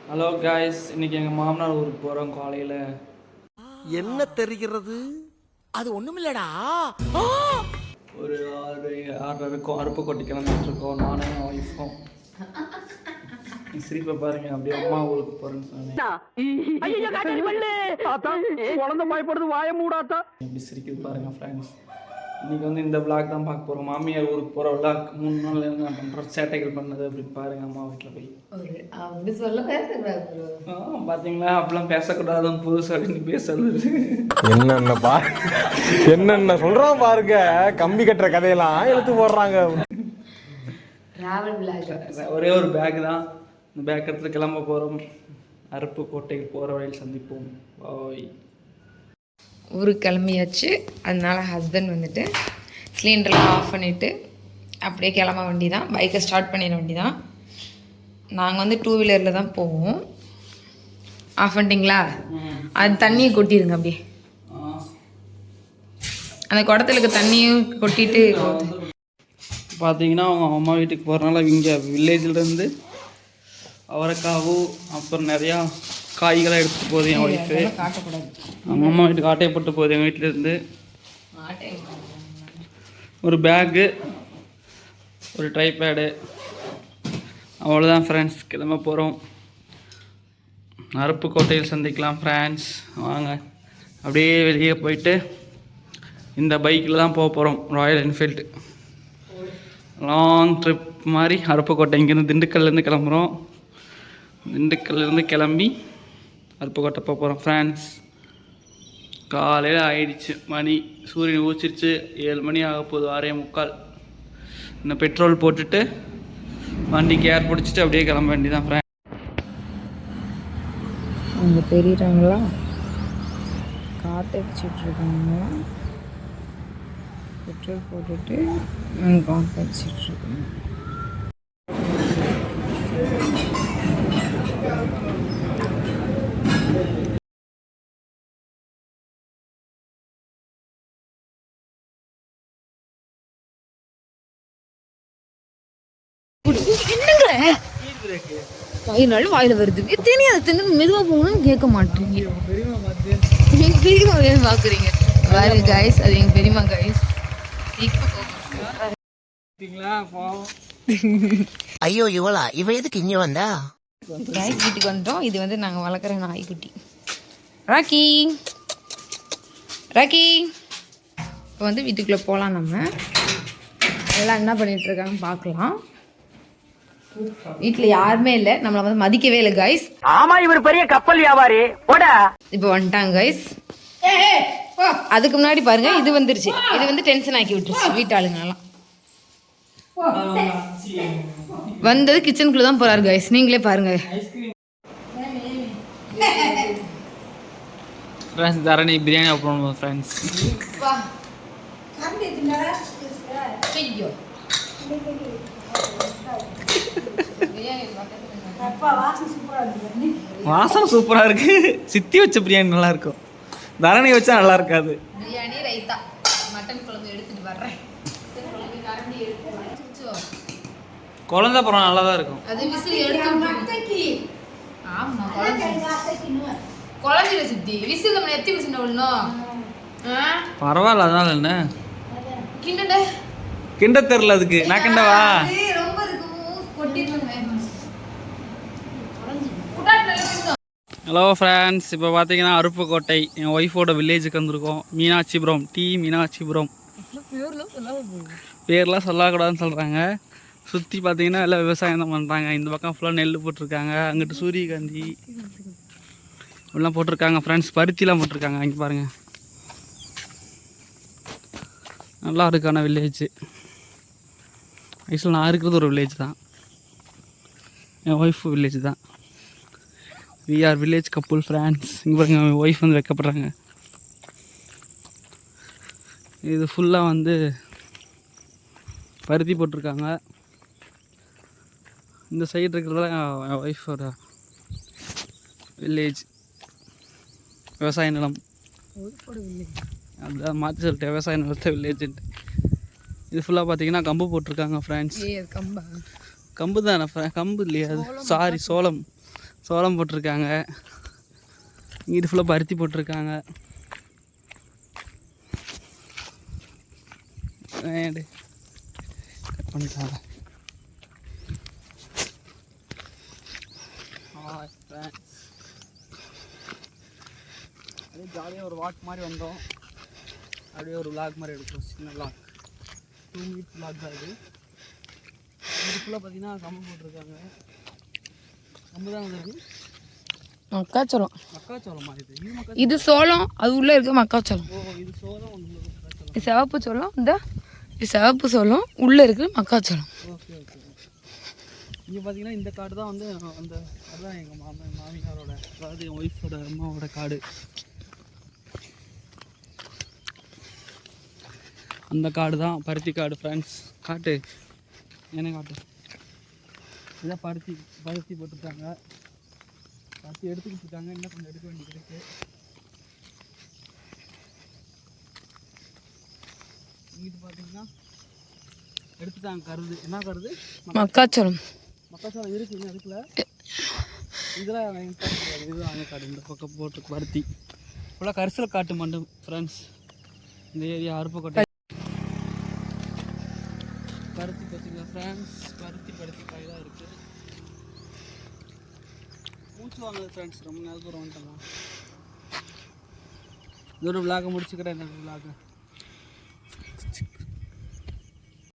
Hello guys, இன்னைக்கு எங்கள் மாமனார் ஊருக்கு போகிறோம் காலையில். என்ன தெரிகிறது? அது ஒண்ணுமில்லடா. ஒரு 6:30 இருக்கும். அருப்பு கொட்டி கிளம்பிட்டு இருக்கோம், நானும் என் ஒய்ஃபும். சிரிப்பை பாருங்க, அப்படியே அம்மா ஊருக்கு போகிறேன்னு சொன்னேன். குழந்தை பயப்படுது, வாய மூடாத்தா. எப்படி சிரிக்குது பாருங்க ஃப்ரெண்ட்ஸ். இன்னைக்கு வந்து இந்த விளாக் தான் பார்க்க போகிறோம். மாமியார் ஊருக்கு போகிற விளாக். 3 நாள் என்ன பண்ணுறோம், சேட்டைகள் பண்ணது அப்படி பாருங்க அம்மா வீட்டில் போய். அப்படி சொல்ல பேசக்கூடாது. பார்த்தீங்களா, அப்படிலாம் பேசக்கூடாதுன்னு புதுசு அப்படின்னு பேசுறது. என்னென்ன சொல்றான் பாருங்க. கம்பி கட்டுற கதையெல்லாம் எடுத்து போடுறாங்க. ஒரே ஒரு பேக் தான். இந்த பேக் எடுத்து கிளம்ப போகிறோம். அருப்பு கோட்டைக்கு போகிற வழியில் சந்திப்போம். பாய். ஊருக்கு கிளம்பியாச்சு. அதனால ஹஸ்பண்ட் வந்துட்டு சிலிண்டர்லாம் ஆஃப் பண்ணிவிட்டு அப்படியே கிளம்ப வேண்டி தான். பைக்கை ஸ்டார்ட் பண்ணிட வேண்டி தான். நாங்கள் வந்து 2 வீலரில் தான் போவோம். ஆஃப் பண்ணிட்டீங்களா? அது தண்ணியை கொட்டிடுங்க அப்படியே. அந்த குடத்துலுக்கு தண்ணியும் கொட்டிட்டு பார்த்தீங்கன்னா அவங்க அம்மா வீட்டுக்கு போகிறனால இங்கே வில்லேஜ்லேருந்து அவரைக்காவும் அப்புறம் நிறையா காய்களாக எடுத்துகிட்டு போகுது என் ஒய்ஃபு. காட்டக்கூடாது. அவங்க அம்மா வீட்டுக்கு ஆட்டையப்பட்டு போகுது எங்கள் வீட்டிலேருந்து. ஒரு பேக்கு, ஒரு ட்ரைபேடு, அவ்வளோதான் ஃப்ரெண்ட்ஸ். கிளம்ப போகிறோம். அருப்புக்கோட்டையில் சந்திக்கலாம் ஃப்ரெண்ட்ஸ். வாங்க அப்படியே வெளியே போயிட்டு இந்த பைக்கில் தான் போக போகிறோம். ராயல் என்ஃபீல்டு லாங் ட்ரிப் மாதிரி. அருப்புக்கோட்டை இங்கேருந்து திண்டுக்கல்லேருந்து கிளம்புறோம். திண்டுக்கல்லேருந்து கிளம்பி அருப்புக்கோட்டை போக போகிறோம் ஃப்ரெண்ட்ஸ். காலையில் ஆயிடுச்சு மணி. சூரியன் ஊச்சிருச்சு. 7 மணி ஆக போகுது, 6:45. இன்னும் பெட்ரோல் போட்டுட்டு வண்டிக்கு ஏர் பிடிச்சிட்டு அப்படியே கிளம்ப வேண்டியதான் ஃப்ரெண்ட். அவங்க தெரியுறாங்களா? காற்று அடிச்சிட்ருக்காங்க. பெட்ரோல் போட்டுட்டு காற்று அடிச்சிட்ருக்காங்க. என்னங்க வாயில வருது. தெரியாது, தெரிஞ்சு மெதுவா போகணும்னு கேட்க மாட்டீங்க. எங்க பெரியமா வேணும் பாக்குறீங்க பாரு கைஸ். அது எங்க பெரியமா கைஸ். ஐயோ இவளா, இவ எதுக்கு இங்க வந்தா? கைஸ் வீட்டுக்கு வந்துட்டோம். இது வந்து நாங்க வளர்க்குற நாய்க்குட்டி ராக்கி. ராக்கி இப்போ வந்து வீட்டுக்குள்ள போகலாம். நம்ம எல்லாம் என்ன பண்ணிட்டு இருக்காங்கன்னு பார்க்கலாம். வீட்டில் யாருமே இல்லை, நம்மளை வந்து மதிக்கவே இல்லை கைஸ். ஆமா, இவர் பெரிய கப்பல் வியாபாரி. இப்போ வந்துட்டாங்க கைஸ். அதுக்கு முன்னாடி பாருங்க, இது வந்துருச்சு. இது வந்து டென்ஷன் ஆக்கி விட்டுருச்சு வீட்டாளுங்கெல்லாம். வந்தது கிச்சனுக்குள்ள தான் போறாரு கைஸ். நீங்களே பாருங்க. ஃப்ரெண்ட்ஸ் தரணி பிரியாணி சாப்பிடணும் ஃப்ரெண்ட்ஸ். வாசம் சூப்பராக இருக்கு. சித்தி வச்ச பிரியாணி நல்லா இருக்கும். தரணி வச்சா நல்லா இருக்காது. பிரியாணி ரைத்தா மட்டன் குழம்பு எடுத்துட்டு வர்றேன். குழந்தை அப்புறம் நல்லா தான் இருக்கும். அது விசில் எடுத்து. ஆமா குழந்தைல சித்தி விசில் நம்ம எத்தி விசில் விடணும். பரவாயில்ல, அதனால என்ன கிண்டட கிண்ட தெரியல. அதுக்கு நான் கிண்டவா? ரொம்ப ஹலோ ஃப்ரெண்ட்ஸ், இப்போ பார்த்தீங்கன்னா அருப்புக்கோட்டை என் ஒய்ஃபோட வில்லேஜுக்கு வந்திருக்கோம். மீனாட்சிபுரம், மீனாட்சிபுரம். பேர்லாம் சொல்லக்கூடாதுன்னு சொல்கிறாங்க. சுற்றி பார்த்தீங்கன்னா எல்லாம் விவசாயம் தான் பண்ணுறாங்க. இந்த பக்கம் ஃபுல்லாக நெல் போட்டிருக்காங்க. அங்கிட்டு சூரியகாந்தி இப்படிலாம் போட்டிருக்காங்க ஃப்ரெண்ட்ஸ். பருத்திலாம் போட்டிருக்காங்க. அங்கே பாருங்கள், நல்லா இருக்கான வில்லேஜு. ஆக்சுவலாக நான் இருக்கிறது ஒரு வில்லேஜ் தான். என் ஒய்ஃபு வில்லேஜ் தான். We are village couple friends. இங்கே பாருங்க, என் ஒய்ஃப் வந்து வைக்கப்படுறாங்க. இது ஃபுல்லாக வந்து பருத்தி போட்டிருக்காங்க. இந்த சைடு இருக்கிறதுலாம் என் ஒய்ஃபோட வில்லேஜ், விவசாய நிலம். அதுதான் மாற்றி சொல்லிட்டேன், விவசாய நிலத்தை வில்லேஜுன்ட்டு. இது ஃபுல்லாக பார்த்தீங்கன்னா கம்பு போட்டிருக்காங்க ஃப்ரெண்ட்ஸ். கம்பா? கம்பு தானே, கம்பு இல்லையா அது? சாரி, சோளம். சோளம் போட்டிருக்காங்க. இங்கிட்டு ஃபுல்லாக பருத்தி போட்டிருக்காங்க. கட் பண்ணிட்டாங்க. அப்படியே ஜாலியாக ஒரு வாக் மாதிரி வந்தோம். அப்படியே ஒரு விளாக் மாதிரி எடுக்கிறோம். சின்ன விளாக், 2 minutes விளாக் தான் இது. இதுக்குள்ளே பார்த்தீங்கன்னா கம்பு போட்டிருக்காங்க. கம்பு தான் வந்துருக்கு. மக்காச்சோளம். மக்காச்சோளமா இது? இது சோளம், அது உள்ளே இருக்க மக்காச்சோளம். ஓ, இது சோளம், ஒன்று மக்காச்சோளம். இது சிவப்பு சோளம், இது சிவப்பு சோளம், உள்ளே இருக்கிற மக்காச்சோளம். Okay okay. இங்கே பார்த்தீங்கன்னா இந்த காடு தான் வந்து அந்த அதுதான் எங்கள் மாமியாரோட, அதாவது என் ஒய்ஃபோட அம்மாவோட காடு. அந்த காடு தான் பருத்தி காடு ஃப்ரெண்ட்ஸ். காட்டு என்ன காட்டு? இதான் பருத்தி போட்டுருக்காங்க. பருத்தி எடுத்துக்கிட்டு இருக்காங்க. இன்னும் கொஞ்சம் எடுக்க வேண்டியது இருக்கு. இங்கிட்டு பார்த்தீங்கன்னா எடுத்துட்டாங்க கருது. என்ன கருது? மக்காச்சோளம். மக்காச்சோளம் இருக்குது, இன்னும் எடுக்கல. இதெல்லாம் எங்கள் காடு கிடையாது, இதுதான் அவங்க காடு. இந்த பக்கம் போட்டு பருத்தி ஃபுல்லாக கரிசல் காட்டு மண்டும் ஃப்ரெண்ட்ஸ். இந்த ஏரியா அருப்புக்கோட்டை. பருத்தி பார்த்தீங்களா ஃப்ரெண்ட்ஸ்? பருத்தி காய் தான் இருக்குது. மூச்சு வாங்குது ஃப்ரெண்ட்ஸ். ரொம்ப நேரம் தூரம் வந்துட்டோம். இதோட விளாக முடிச்சுக்கிறேன். இந்த விளாக